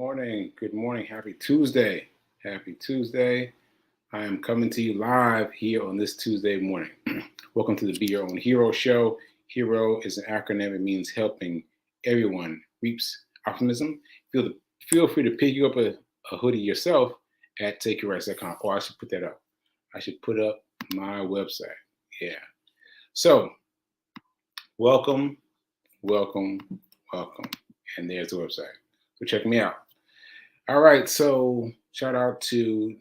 morning. Good morning. Happy Tuesday. Happy Tuesday. I am coming to you live here on this Tuesday morning. Welcome to the Be Your Own Hero show. Hero is an acronym. It means helping everyone reaps optimism. Feel free to pick you up a hoodie yourself at takeyourrights.com. Or I should put that up. I should put up my website. Yeah. So, welcome. And there's the website. So check me out. All right. So shout out to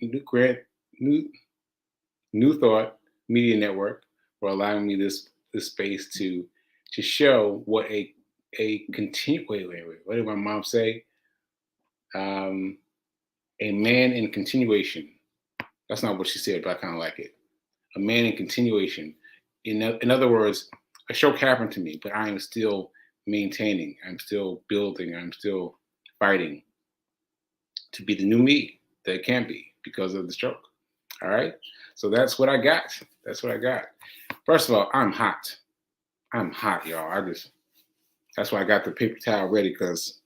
New Thought Media Network for allowing me this space to show what a continue. Wait. What did my mom say? A man in continuation. That's not what she said, but I kind of like it. A man in continuation. In other words, a stroke happened to me, but I am still maintaining. I'm still building. I'm still fighting to be the new me that it can be because of the stroke. All right. So that's what I got. First of all, I'm hot. Y'all. That's why I got the paper towel ready because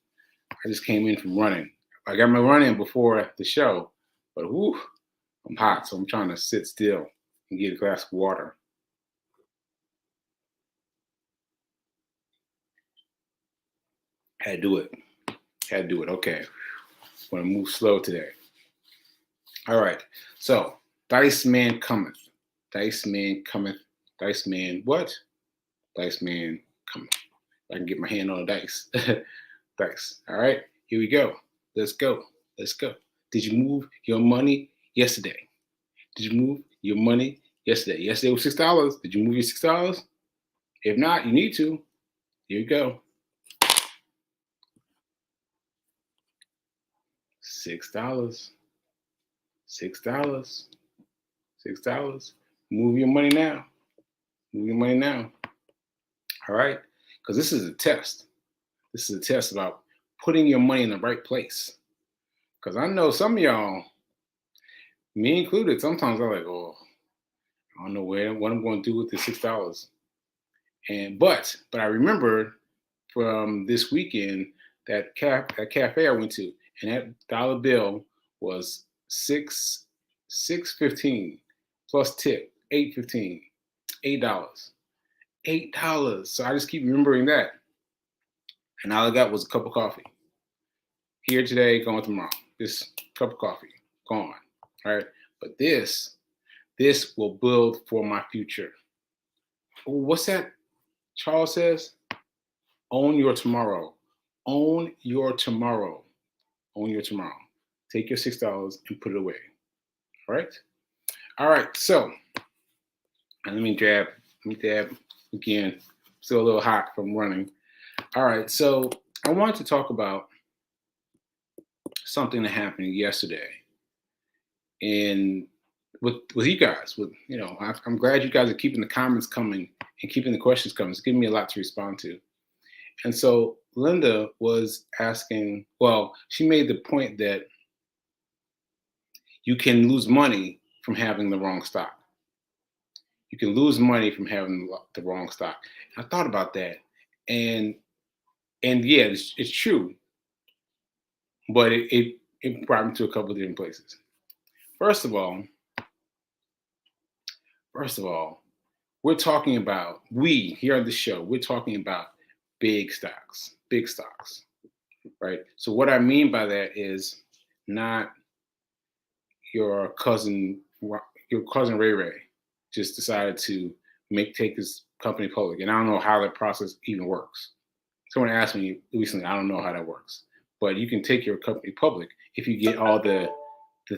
I just came in from running. I got my run in before the show, but I'm hot. So I'm trying to sit still and get a glass of water. Had to do it. Okay. I'm going to move slow today. All right. So, Dice Man cometh. Dice Man what? Dice Man cometh. I can get my hand on the dice. Dice. All right. Here we go. Let's go. Did you move your money yesterday? Yesterday was $6. Did you move your $6? If not, you need to. Here you go. $6. Move your money now. All right? Because this is a test. This is a test about putting your money in the right place. Because I know some of y'all, me included, sometimes I'm like, oh, I don't know what I'm going to do with the $6. But I remember from this weekend that cafe I went to, and that dollar bill was $6.15 plus tip $8.15, $8. So I just keep remembering that, and all I got was a cup of coffee. Here today, gone tomorrow. This cup of coffee gone. All right, but this will build for my future. What's that? Charles says, own your tomorrow. Take your $6 and put it away. All right. So let me dab again. Still a little hot from running. All right. So I wanted to talk about something that happened yesterday, and with you guys. I'm glad you guys are keeping the comments coming and keeping the questions coming. It's giving me a lot to respond to. And so Linda was asking, well, she made the point that you can lose money from having the wrong stock. I thought about that, and yeah, it's true, but it brought me to a couple of different places. First of all, we're talking about, here on the show, we're talking about big stocks, right? So what I mean by that is not your cousin Ray Ray just decided to take his company public, and I don't know how that process even works. Someone asked me recently, I don't know how that works, but you can take your company public if you get all the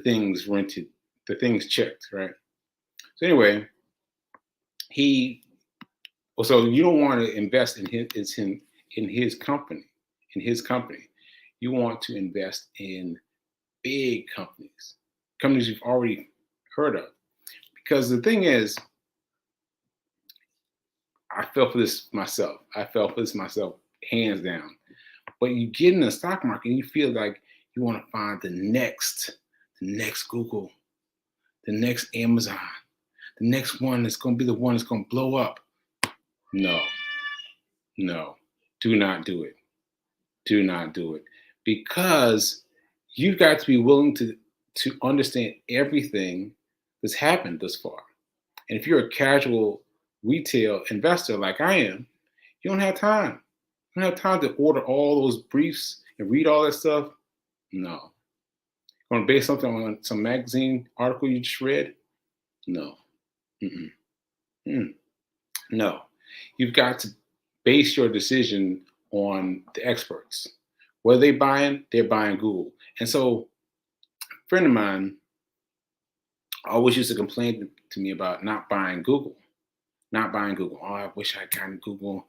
things rented, the things checked, right? So anyway, so you don't want to invest in his company. You want to invest in big companies you've already heard of. Because the thing is, I fell for this myself, hands down. But you get in the stock market and you feel like you want to find the next Google, the next Amazon, the next one that's going to be the one that's going to blow up. No, do not do it. Because You've got to be willing to understand everything that's happened thus far. And if you're a casual retail investor like I am, you don't have time. You don't have time to order all those briefs and read all that stuff. No. You want to base something on some magazine article you just read? No. Mm-mm. Mm. No. You've got to base your decision on the experts. What are they buying? They're buying Google. And so a friend of mine always used to complain to me about not buying Google. Not buying Google. Oh, I wish I'd gotten Google.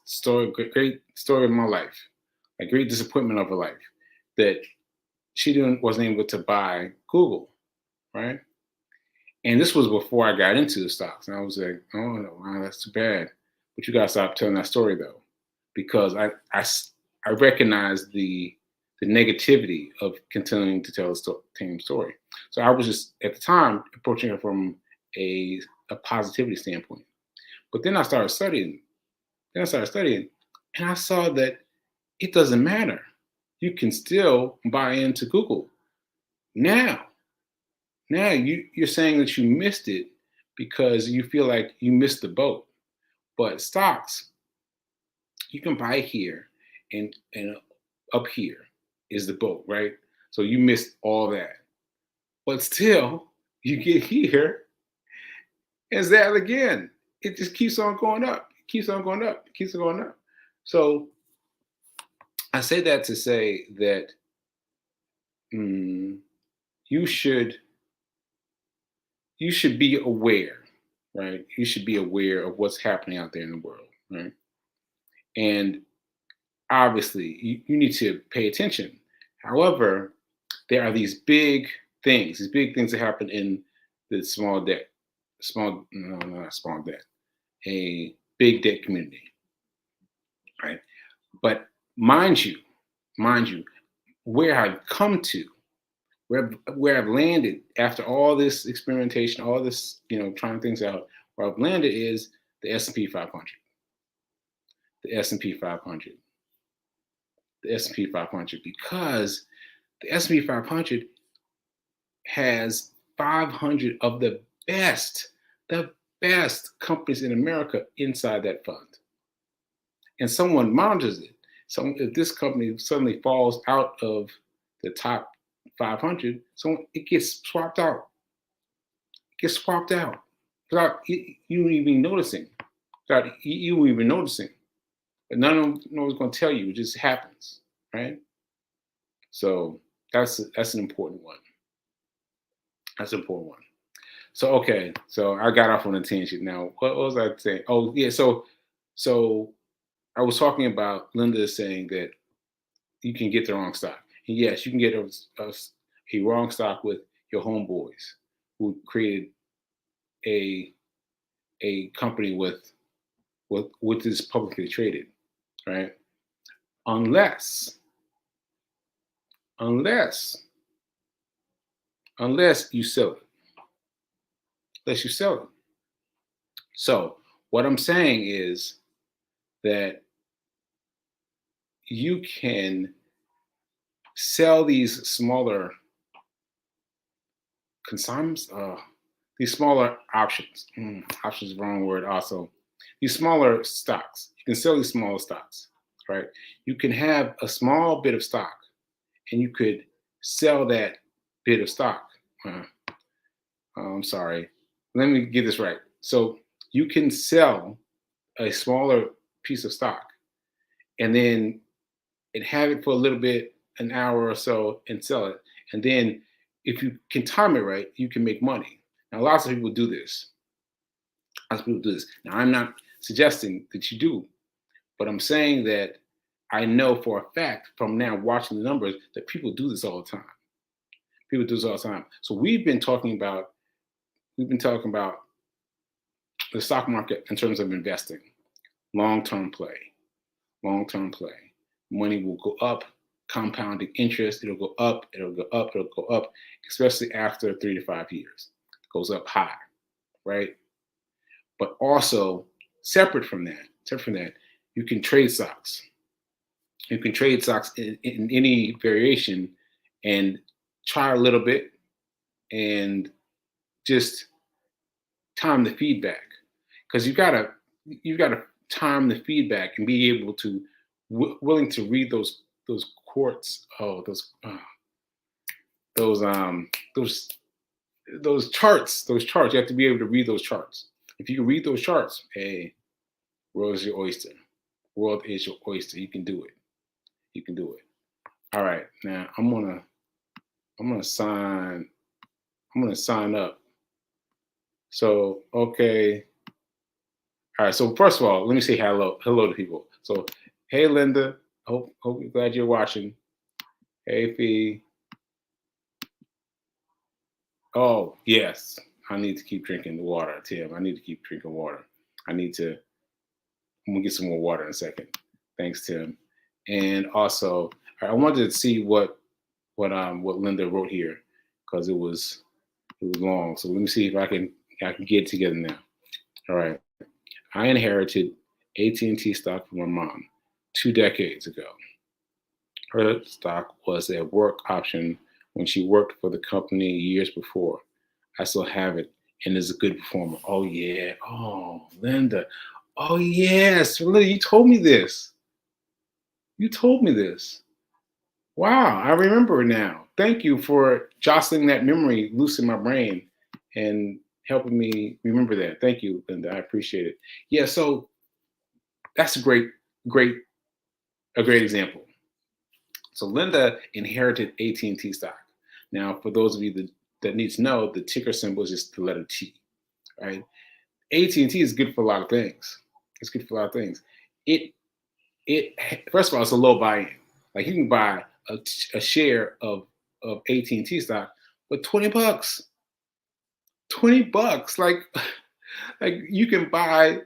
Story, great story of my life. A great disappointment of her life that wasn't able to buy Google, right? And this was before I got into the stocks. And I was like, oh, wow, that's too bad. But you got to stop telling that story, though, because I recognize the negativity of continuing to tell the same story. So I was just, at the time, approaching it from a positivity standpoint. But then I started studying. And I saw that it doesn't matter. You can still buy into Google. Now you're saying that you missed it because you feel like you missed the boat. But stocks, you can buy here and up here is the boat, right? So you missed all that. But still, you get here and that again. It just keeps on going up. It keeps on going up. It keeps on going up. So I say that to say that you should be aware, right? You should be aware of what's happening out there in the world, right? And obviously, you need to pay attention. However, there are these big things that happen in the a big debt community, right? But mind you, where I've come to, where I've landed after all this experimentation, all this, trying things out, where I've landed is the S&P 500. The S&P 500. The S&P 500, because the S&P 500 has 500 of the best companies in America inside that fund. And someone monitors it. So if this company suddenly falls out of the top 500, so it gets swapped out. Without you even noticing. But no one's going to tell you. It just happens, right? So that's an important one. So okay, so I got off on a tangent. Now, what was I saying? Oh yeah, so I was talking about Linda saying that you can get the wrong stock. And yes, you can get a wrong stock with your homeboys who created a company with this publicly traded, right? Unless you sell it. So what I'm saying is that you can sell these smaller consignments, these smaller options. Options is the wrong word also. These smaller stocks. You can sell these smaller stocks, right? You can have a small bit of stock and you could sell that bit of stock. I'm sorry. Let me get this right. So you can sell a smaller piece of stock and then have it for a little bit, an hour or so, and sell it. And then if you can time it right, you can make money. Now, lots of people do this. Now, I'm not suggesting that you do, but I'm saying that I know for a fact from now watching the numbers that people do this all the time. So we've been talking about the stock market in terms of investing, long-term play. Money will go up, compounding interest. It'll go up, especially after 3 to 5 years. It goes up high, right? But also, separate from that, you can trade stocks. You can trade stocks in any variation and try a little bit and just time the feedback, because you gotta time the feedback and be able to willing to read those quartz, oh those um those those charts. You have to be able to read those charts. If you can read those charts, hey, world is your oyster. World is your oyster. You can do it. You can do it. All right, now I'm gonna sign up. So okay. All right. So first of all, let me say hello to people. So hey Linda, hope you're glad you're watching. Hey Fee. Oh yes, I need to keep drinking the water, Tim. I need to keep drinking water. I need to. I'm gonna get some more water in a second. Thanks, Tim. And also, I wanted to see what Linda wrote here because it was long. So let me see if I can get it together now. All right. I inherited AT&T stock from my mom 2 decades ago. Her stock was a work option when she worked for the company years before. I still have it and is a good performer. Oh yeah. Oh, Linda. Oh yes. Linda, you told me this. You told me this. Wow, I remember now. Thank you for jostling that memory loose in my brain and helping me remember that. Thank you, Linda. I appreciate it. Yeah, so that's great, a great example. So Linda inherited AT&T stock. Now, for those of you that need to know, the ticker symbol is just the letter T, right? AT&T is good for a lot of things. It's good for a lot of things. It it first of all, it's a low buy-in. Like you can buy a share of AT&T stock for $20. $20. Like you can buy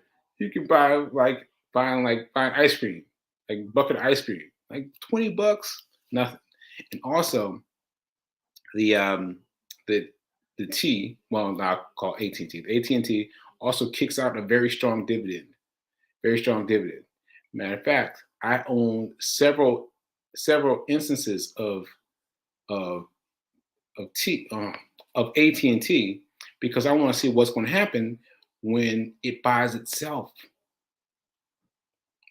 like buying ice cream, like bucket of ice cream. Like $20, nothing. And also the the the T, well, now call AT&T. The AT&T also kicks out a very strong dividend. Very strong dividend. Matter of fact, I own several instances of T of AT&T because I want to see what's going to happen when it buys itself.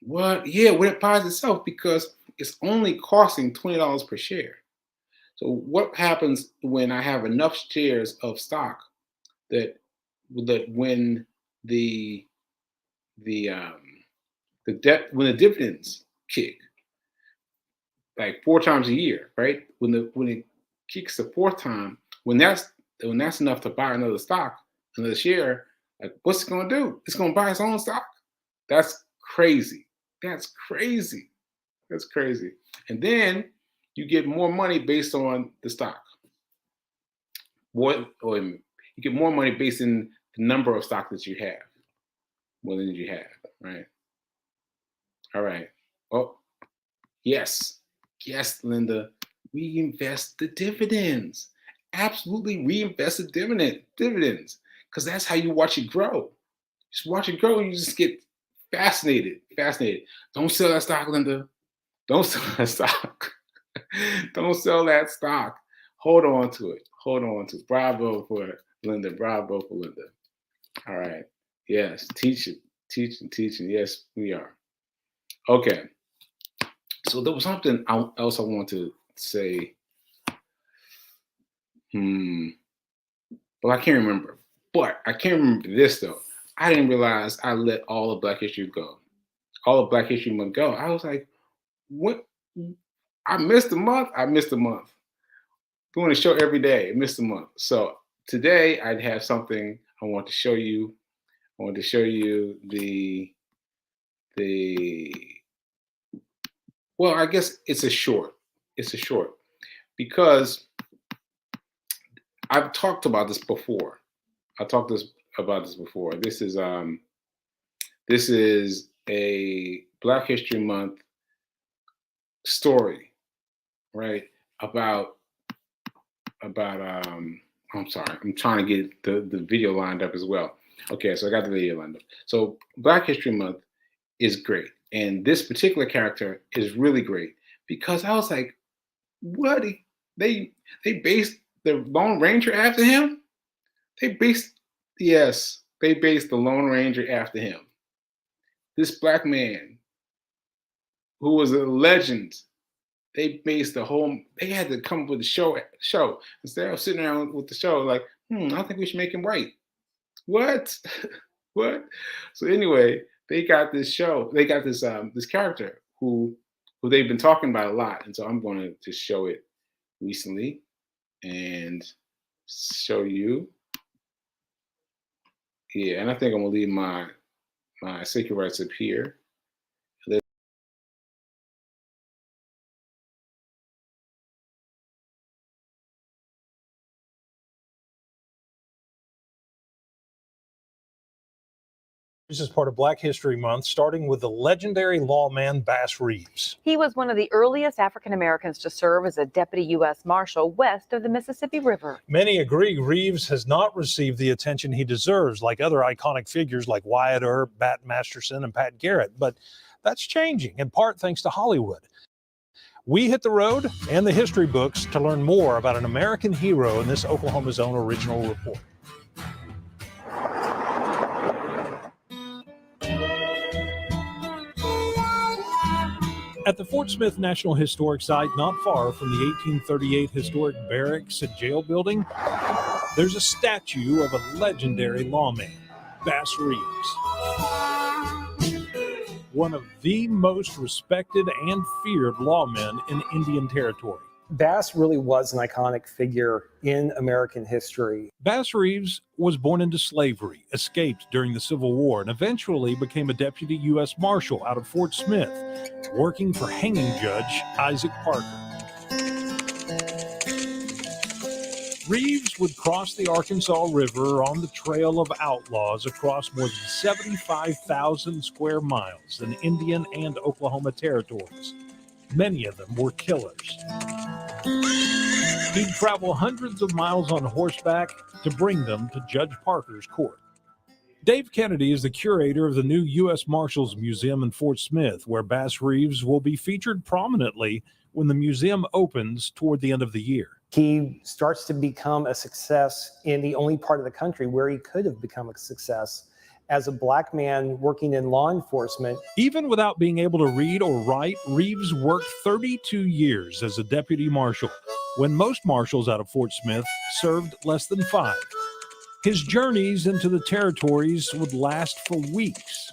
What? Yeah, when it buys itself because it's only costing $20 per share. So what happens when I have enough shares of stock that when the the debt when the dividends kick like 4 times a year, right? When it kicks the fourth time, when that's enough to buy another stock, another share, like what's it gonna do? It's gonna buy its own stock. That's crazy. That's crazy. That's crazy. And then you get more money based on the stock. What or you get more money based on the number of stock that you have, more than you have, right? All right. Oh, yes. Yes, Linda. Reinvest the dividends. Absolutely reinvest the dividends. Because that's how you watch it grow. Just watch it grow and you just get fascinated. Fascinated. Don't sell that stock, Linda. Don't sell that stock. Don't sell that stock. Hold on to it. Hold on to it. Bravo for Linda. Bravo for Linda. All right. Yes. Teaching. Teaching. Teaching. Yes, we are. Okay. So there was something else I want to say. Hmm. Well, I can't remember. But I can't remember this though. I didn't realize I let all of Black History go. All of Black History Month go. I was like, what? I missed a month. I missed a month. Doing a show every day. I missed a month. So today I'd have something I want to show you. I want to show you the well, I guess it's a short. It's a short because I've talked about this before. I talked about this before. This is a Black History Month story, right? About I'm sorry, I'm trying to get the video lined up as well. Okay, so I got the video lined up. So Black History Month is great. And this particular character is really great because I was like, what? They based the Lone Ranger after him. They based yes, they based the Lone Ranger after him. This black man who was a legend. They based the whole. They had to come up with a show instead of sitting around with the show like, I think we should make him white. What? What? So anyway, they got this show. They got this character who they've been talking about a lot, and so I'm going to just show it recently and show you. Yeah, and I think I'm gonna leave my sacred rights up here. This is part of Black History Month, starting with the legendary lawman Bass Reeves. He was one of the earliest African Americans to serve as a deputy U.S. Marshal west of the Mississippi River. Many agree Reeves has not received the attention he deserves, like other iconic figures like Wyatt Earp, Bat Masterson, and Pat Garrett. But that's changing, in part thanks to Hollywood. We hit the road and the history books to learn more about an American hero in this Oklahoma Zone original report. At the Fort Smith National Historic Site, not far from the 1838 historic barracks and jail building, there's a statue of a legendary lawman, Bass Reeves. One of the most respected and feared lawmen in Indian Territory. Bass really was an iconic figure in American history. Bass Reeves was born into slavery, escaped during the Civil War, and eventually became a deputy U.S. Marshal out of Fort Smith, working for hanging judge Isaac Parker. Reeves would cross the Arkansas River on the trail of outlaws across more than 75,000 square miles in Indian and Oklahoma territories. Many of them were killers. He'd travel hundreds of miles on horseback to bring them to Judge Parker's court. Dave Kennedy is the curator of the new U.S. Marshals Museum in Fort Smith, where Bass Reeves will be featured prominently when the museum opens toward the end of the year. He starts to become a success in the only part of the country where he could have become a success as a black man working in law enforcement. Even without being able to read or write, Reeves worked 32 years as a deputy marshal, when most marshals out of Fort Smith served less than 5. His journeys into the territories would last for weeks.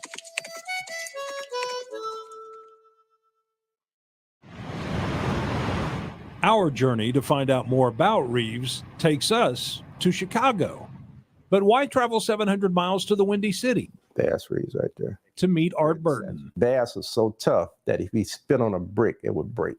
Our journey to find out more about Reeves takes us to Chicago. But why travel 700 miles to the Windy City? Bass Reeves right there. To meet Art Burton. Bass was so tough that if he spit on a brick, it would break.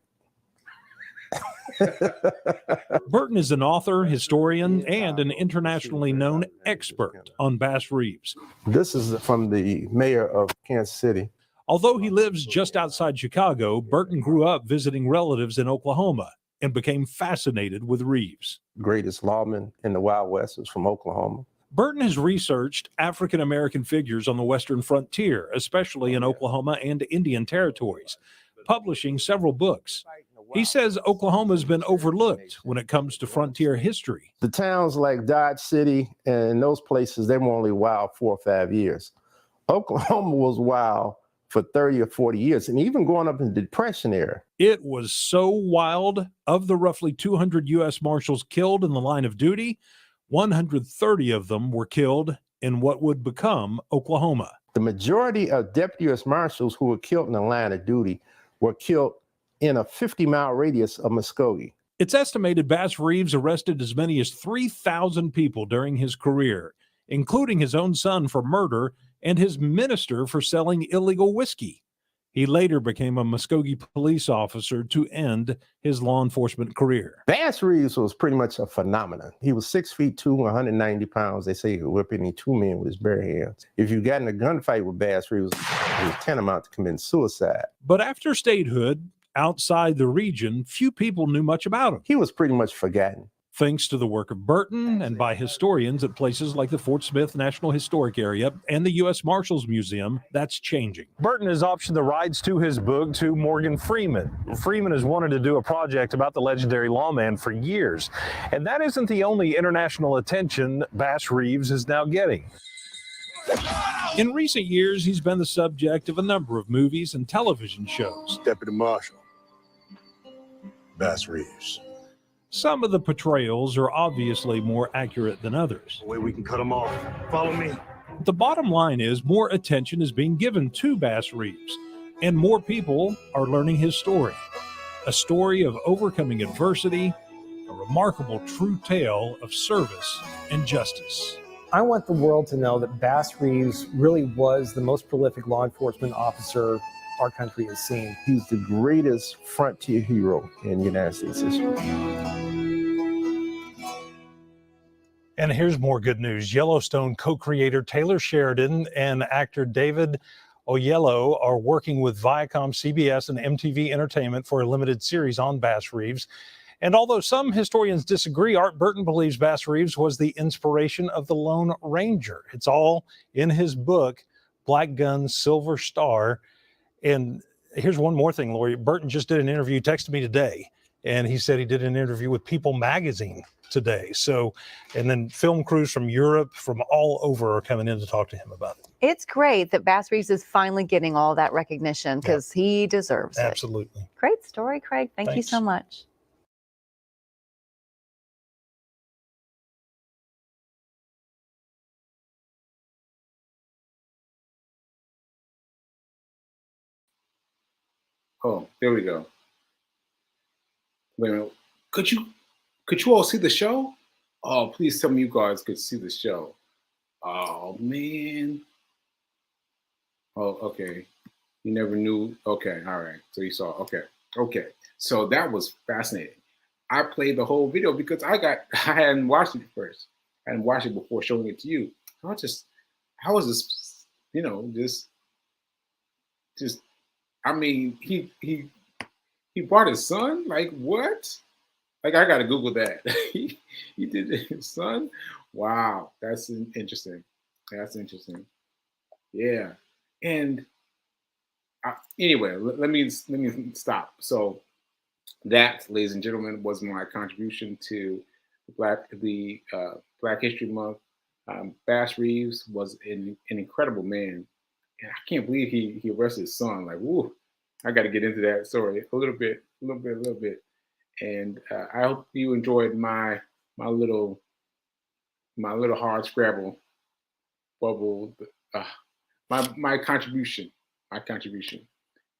Burton is an author, historian, and an internationally known expert on Bass Reeves. This is from the mayor of Kansas City. Although he lives just outside Chicago, Burton grew up visiting relatives in Oklahoma and became fascinated with Reeves. Greatest lawman in the Wild West was from Oklahoma. Burton has researched African American figures on the Western frontier, especially in Oklahoma and Indian territories, publishing several books. He says Oklahoma's been overlooked when it comes to frontier history. The towns like Dodge City and those places, they were only wild 4 or 5 years. Oklahoma was wild for 30 or 40 years, and even going up in the Depression era. It was so wild. Of the roughly 200 U.S. Marshals killed in the line of duty, 130 of them were killed in what would become Oklahoma. The majority of Deputy U.S. Marshals who were killed in the line of duty were killed in a 50-mile radius of Muskogee. It's estimated Bass Reeves arrested as many as 3,000 people during his career, including his own son for murder and his minister for selling illegal whiskey. He later became a Muskogee police officer to end his law enforcement career. Bass Reeves was pretty much a phenomenon. He was 6'2", 190 pounds. They say he could whip any 2 men with his bare hands. If you got in a gunfight with Bass Reeves, it was tantamount to committing suicide. But after statehood, outside the region, few people knew much about him. He was pretty much forgotten. Thanks to the work of Burton and by historians at places like the Fort Smith National Historic Area and the U.S. Marshals Museum, that's changing. Burton has optioned the rights to his book to Morgan Freeman. Freeman has wanted to do a project about the legendary lawman for years, and that isn't the only international attention Bass Reeves is now getting. In recent years, he's been the subject of a number of movies and television shows. Deputy Marshal Bass Reeves. Some of the portrayals are obviously more accurate than others. The way we can cut them off. Follow me. The bottom line is more attention is being given to Bass Reeves, and more people are learning his story. A story of overcoming adversity, a remarkable true tale of service and justice. I want the world to know that Bass Reeves really was the most prolific law enforcement officer our country has seen. He's the greatest frontier hero in United States history. And here's more good news. Yellowstone co-creator Taylor Sheridan and actor David Oyelowo are working with Viacom, CBS, and MTV Entertainment for a limited series on Bass Reeves. And although some historians disagree, Art Burton believes Bass Reeves was the inspiration of the Lone Ranger. It's all in his book, Black Gun, Silver Star. And here's one more thing, Lori. Burton just did an interview, texted me today, and he said he did an interview with People magazine today. So, and then film crews from Europe, from all over, are coming in to talk to him about it. It's great that Bass Reeves is finally getting all that recognition because he deserves it. Absolutely. Great story, Craig. Thank you so much. Oh, there we go. Wait a minute. Could you all see the show? Oh, please tell me you guys could see the show. Oh man. Oh, okay. You never knew. Okay, all right. So you saw. Okay. So that was fascinating. I played the whole video because I hadn't watched it first. I hadn't watched it before showing it to you. How was this? Just. I mean, he brought his son? Like, what? Like, I got to Google that. he did his son? Wow, that's interesting. That's interesting. Yeah. And anyway, let me stop. So that, ladies and gentlemen, was my contribution to Black History Month. Bass Reeves was an incredible man. And I can't believe he arrested his son. Like, woo, I got to get into that story a little bit. And I hope you enjoyed my little hard scrabble bubble. My contribution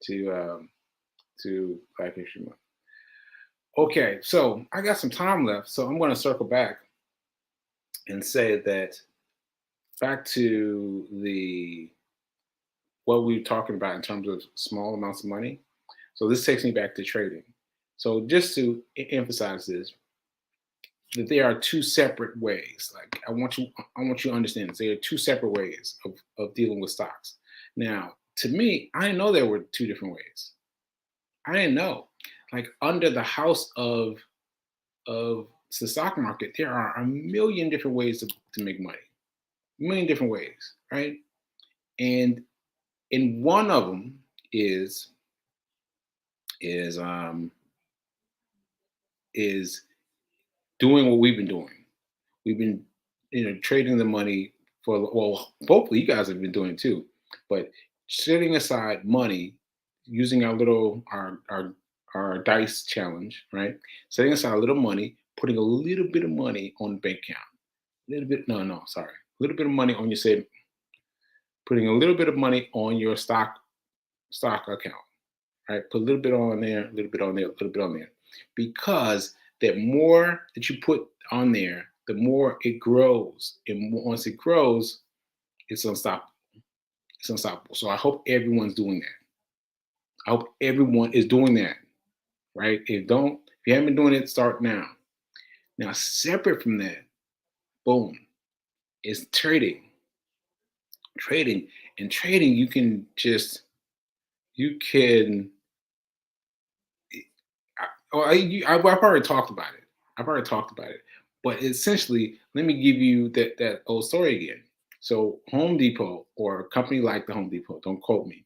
to Black History Month. Okay, so I got some time left, so I'm going to circle back and say that back to what we were talking about in terms of small amounts of money. So this takes me back to trading. So just to emphasize this, that there are two separate ways. Like I want you to understand this. There are two separate ways of dealing with stocks. Now, to me, I didn't know there were two different ways. I didn't know. Like under the house of the stock market, there are a million different ways to make money. A million different ways, right? And one of them is doing what we've been doing. We've been, trading the money hopefully you guys have been doing it too, but setting aside money using our dice challenge, right? Setting aside a little money, putting a little bit of money on the bank account. A little bit of money on your savings. Putting a little bit of money on your stock account, right? Put a little bit on there, a little bit on there, a little bit on there. Because the more that you put on there, the more it grows. And once it grows, it's unstoppable. It's unstoppable. So I hope everyone's doing that. I hope everyone is doing that, right? If you haven't been doing it, start now. Now, separate from that, boom, is trading. Trading, I've already talked about it. But essentially, let me give you that old story again. So Home Depot, or a company like the Home Depot, don't quote me,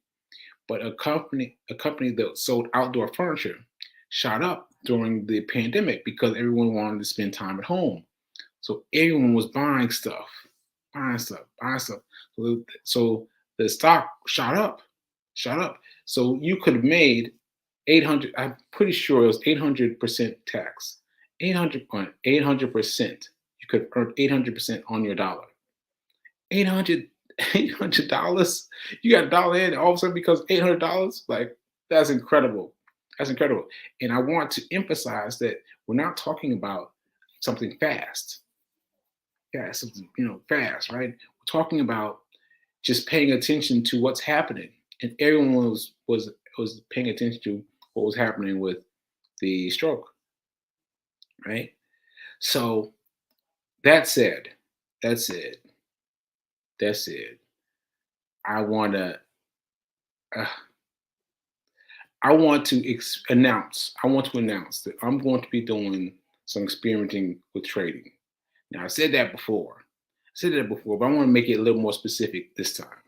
but a company that sold outdoor furniture shot up during the pandemic because everyone wanted to spend time at home. So everyone was buying stuff, buying stuff, buying stuff. So the stock shot up. So you could have made 800. I'm pretty sure it was 800% tax. 800%. You could earn 800% on your dollar. 800 $800. You got a dollar in all of a sudden because $800. Like, that's incredible. That's incredible. And I want to emphasize that we're not talking about something fast. Fast, fast, right? We're talking about just paying attention to what's happening. And everyone was paying attention to what was happening with the stroke, right? So that said, I want to announce that I'm going to be doing some experimenting with trading. Now, I said that before, but I want to make it a little more specific this time,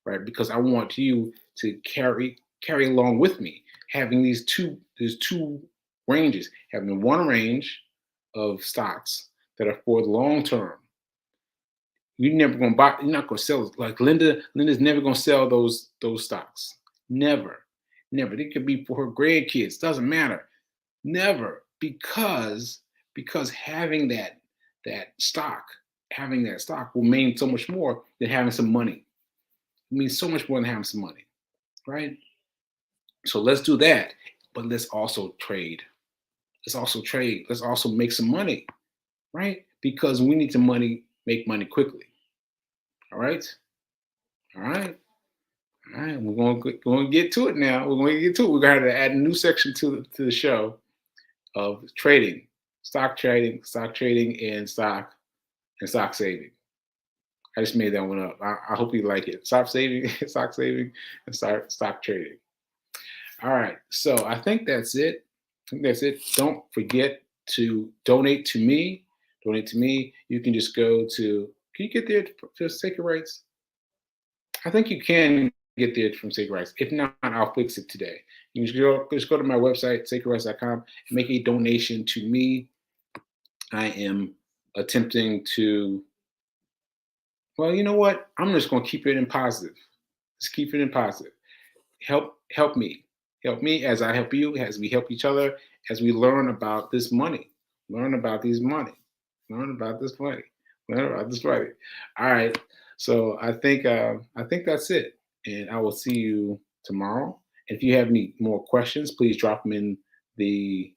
right? Because I want you to carry along with me, having there's two ranges, having one range of stocks that are for the long term. You're never going to buy, you're not going to sell, like Linda's never going to sell those stocks. Never. They could be for her grandkids, doesn't matter. Never, because having that stock will mean so much more than having some money. It means so much more than having some money, right? So let's do that, but let's also trade. Let's also make some money, right? Because we need to make money quickly. All right. We're going to get to it now. We're going to get to it. We're going to have to add a new section to the show of trading, stock trading, and stock saving. I just made that one up. I hope you like it. Stock saving, and stock trading. All right. So I think that's it. Don't forget to donate to me. You can just go to. Can you get there for Sacred Rights? I think you can get there from Sacred Rights. If not, I'll fix it today. You just go to my website, sacredrights.com, and make a donation to me. I am attempting to. Well, you know what? I'm just going to keep it in positive. Let's keep it in positive. Help me as I help you, as we help each other, as we learn about this money, learn about this money. All right. So I think that's it, and I will see you tomorrow. If you have any more questions, please drop them in the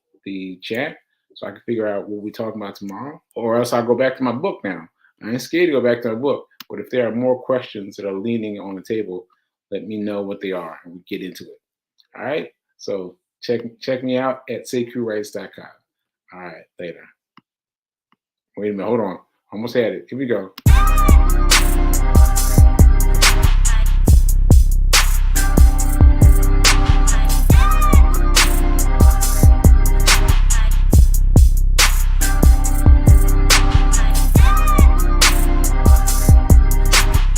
chat so I can figure out what we're talking about tomorrow, or else I'll go back to my book now. I ain't scared to go back to my book, but if there are more questions that are leaning on the table, let me know what they are and we get into it. All right. So check me out at sacredrights.com. All right. Later. Wait a minute. Hold on. Almost had it. Here we go.